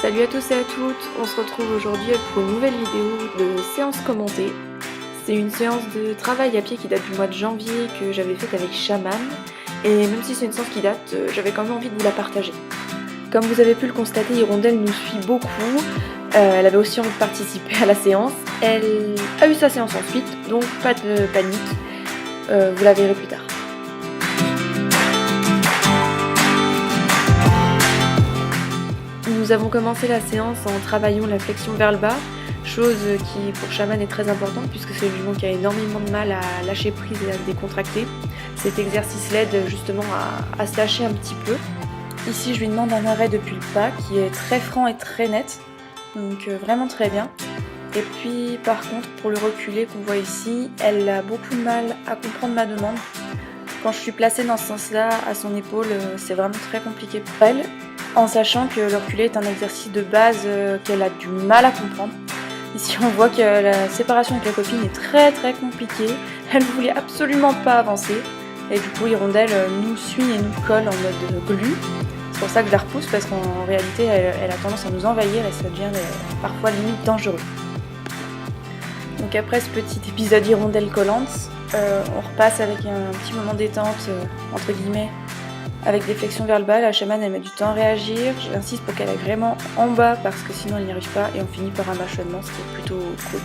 Salut à tous et à toutes, on se retrouve aujourd'hui pour une nouvelle vidéo de séance commentée. C'est une séance de travail à pied qui date du mois de janvier que j'avais faite avec Shaman. Et même si c'est une séance qui date, j'avais quand même envie de vous la partager. Comme vous avez pu le constater, Hirondelle nous suit beaucoup. Elle avait aussi envie de participer à la séance. Elle a eu sa séance ensuite, donc pas de panique. Vous la verrez plus tard. Nous avons commencé la séance en travaillant la flexion vers le bas, chose qui pour Shaman est très importante puisque c'est une jument qui a énormément de mal à lâcher prise et à se décontracter. Cet exercice l'aide justement à se lâcher un petit peu. Ici je lui demande un arrêt depuis le pas qui est très franc et très net, donc vraiment très bien. Et puis par contre pour le reculer qu'on voit ici, elle a beaucoup de mal à comprendre ma demande. Quand je suis placée dans ce sens-là à son épaule, c'est vraiment très compliqué pour elle. En sachant que le reculé est un exercice de base qu'elle a du mal à comprendre. Ici on voit que la séparation avec la copine est très très compliquée, elle ne voulait absolument pas avancer et du coup Hirondelle nous suit et nous colle en mode glu. C'est pour ça que je la repousse parce qu'en réalité elle a tendance à nous envahir et ça devient parfois limite dangereux. Donc après ce petit épisode Hirondelle collante, on repasse avec un petit moment détente entre guillemets, avec des flexions vers le bas. La chamane elle met du temps à réagir, j'insiste pour qu'elle aille vraiment en bas parce que sinon elle n'y arrive pas et on finit par un mâchonnement, ce qui est plutôt cool.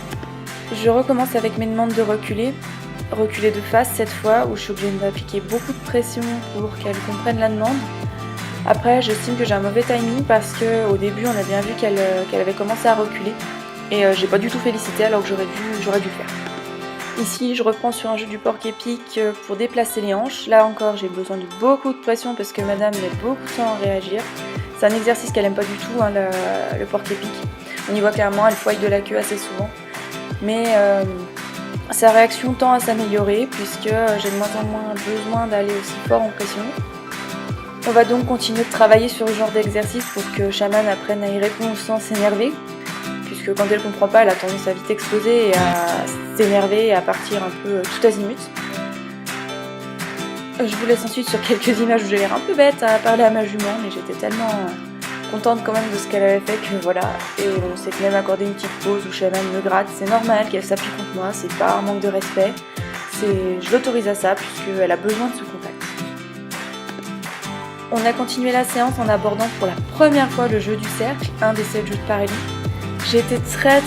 Je recommence avec mes demandes de reculer de face cette fois où je suis obligée d'appliquer beaucoup de pression pour qu'elle comprenne la demande. Après j'estime que j'ai un mauvais timing parce qu'au début on a bien vu qu'elle avait commencé à reculer et j'ai pas du tout félicité alors que j'aurais dû faire. Ici, je reprends sur un jeu du porc épique pour déplacer les hanches. Là encore, j'ai besoin de beaucoup de pression parce que madame met beaucoup de temps à réagir. C'est un exercice qu'elle aime pas du tout, hein, le porc épique. On y voit clairement, elle fouaille de la queue assez souvent. Mais sa réaction tend à s'améliorer puisque j'ai de moins en moins besoin d'aller aussi fort en pression. On va donc continuer de travailler sur ce genre d'exercice pour que Shaman apprenne à y répondre sans s'énerver. Puisque quand elle comprend pas, elle a tendance à vite exploser et à s'énerver et à partir un peu tout azimut. Je vous laisse ensuite sur quelques images où j'ai l'air un peu bête à parler à ma jument, mais j'étais tellement contente quand même de ce qu'elle avait fait que voilà. Et on s'est même accordé une petite pause où Shaman me gratte, c'est normal qu'elle s'appuie contre moi, c'est pas un manque de respect, je l'autorise à ça puisqu'elle a besoin de ce contact. On a continué la séance en abordant pour la première fois le jeu du cercle, un des 7 jeux de Parélie. J'ai été très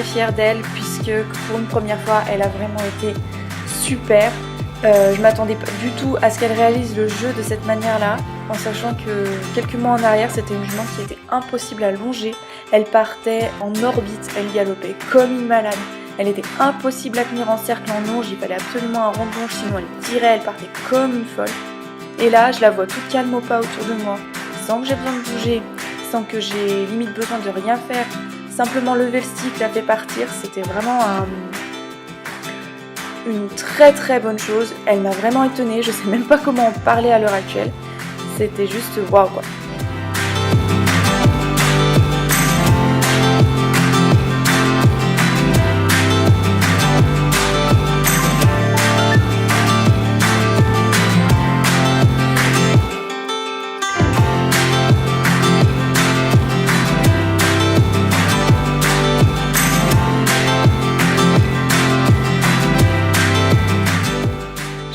fière d'elle puisque pour une première fois elle a vraiment été super. Je m'attendais pas du tout à ce qu'elle réalise le jeu de cette manière-là, en sachant que quelques mois en arrière c'était une jument qui était impossible à longer. Elle partait en orbite, elle galopait comme une malade. Elle était impossible à tenir en cercle en longe, il fallait absolument un rond de longe sinon elle tirait, elle partait comme une folle. Et là je la vois toute calme au pas autour de moi, sans que j'ai besoin de bouger, sans que j'ai limite besoin de rien faire, simplement lever le stick, la fait partir, c'était vraiment une très bonne chose. Elle m'a vraiment étonnée, je sais même pas comment en parler à l'heure actuelle, c'était juste waouh quoi.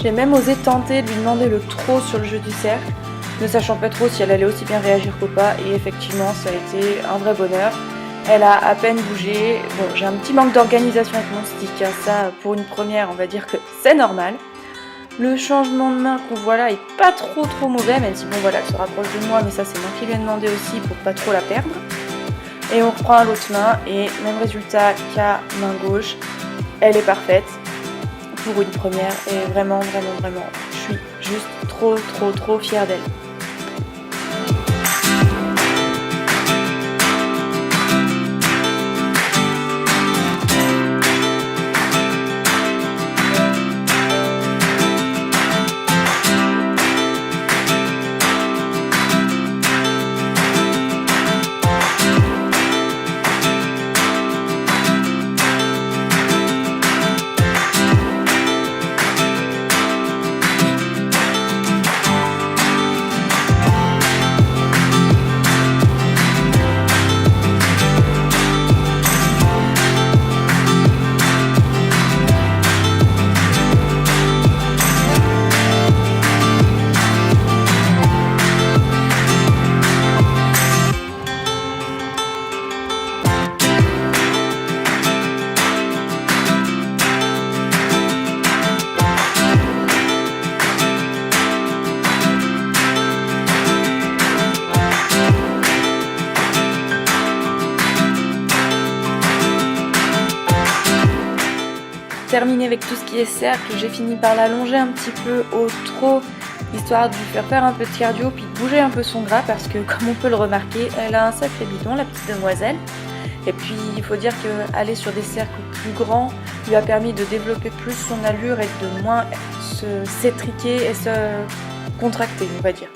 J'ai même osé tenter de lui demander le trot sur le jeu du cercle, ne sachant pas trop si elle allait aussi bien réagir qu'au pas, et effectivement ça a été un vrai bonheur. Elle a à peine bougé. Bon, j'ai un petit manque d'organisation avec mon stick, hein. Ça pour une première on va dire que c'est normal. Le changement de main qu'on voit là est pas trop mauvais, même si bon voilà elle se rapproche de moi, mais ça c'est moi qui lui ai demandé aussi pour pas trop la perdre. Et on reprend à l'autre main et même résultat qu'à main gauche, elle est parfaite. Pour une première et vraiment, je suis juste trop fière d'elle. terminé avec tout ce qui est cercle. J'ai fini par l'allonger un petit peu au trot, histoire de lui faire un peu de cardio, puis de bouger un peu son gras, parce que comme on peut le remarquer, elle a un sacré bidon, la petite demoiselle. Et puis il faut dire qu'aller sur des cercles plus grands lui a permis de développer plus son allure et de moins s'étriquer et se contracter, on va dire.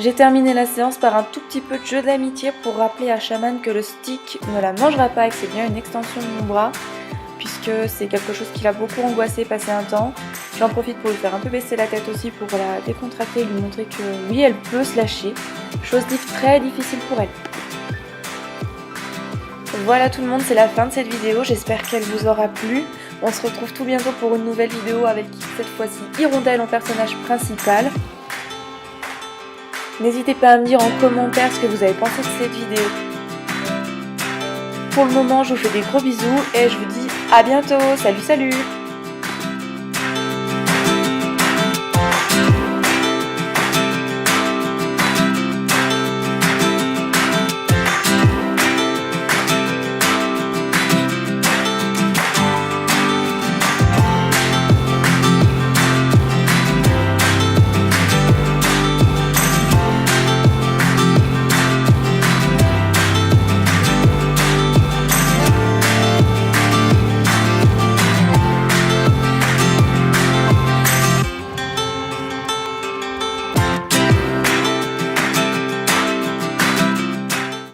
J'ai terminé la séance par un tout petit peu de jeu d'amitié pour rappeler à Shaman que le stick ne la mangera pas et que c'est bien une extension de mon bras, puisque c'est quelque chose qui l'a beaucoup angoissé passé un temps. J'en profite pour lui faire un peu baisser la tête aussi pour la décontracter et lui montrer que oui, elle peut se lâcher, chose très difficile pour elle. Voilà tout le monde, c'est la fin de cette vidéo, j'espère qu'elle vous aura plu. On se retrouve tout bientôt pour une nouvelle vidéo avec cette fois-ci Hirondelle en personnage principal. N'hésitez pas à me dire en commentaire ce que vous avez pensé de cette vidéo. Pour le moment, je vous fais des gros bisous et je vous dis à bientôt. Salut, salut!